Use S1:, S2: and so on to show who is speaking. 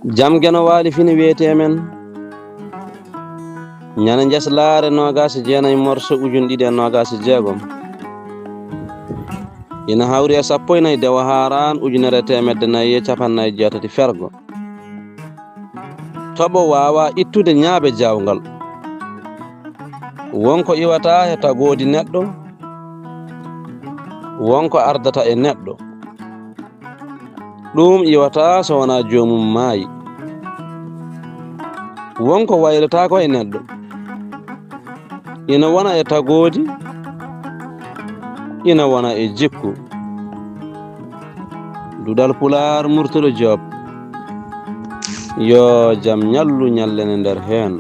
S1: jamgeno waali fini wiyete men ñana jeslaare 29 morso ujun ɗiɗi e 26 ina hawri e 14 dewa haran ujunere temedde 456 fergo toɓo wawa ittude ñaabe jawgal wonko iwata e tagodi neɗɗo wonko ardata e neɗɗo ɗum iwata so wona jomum maayi wonko waylata ko e neɗɗo ina wona e tagodi ina wona e jikku Duɗal Pulaar Murtuɗo JOOB yo jam ñallu ñallene nder hen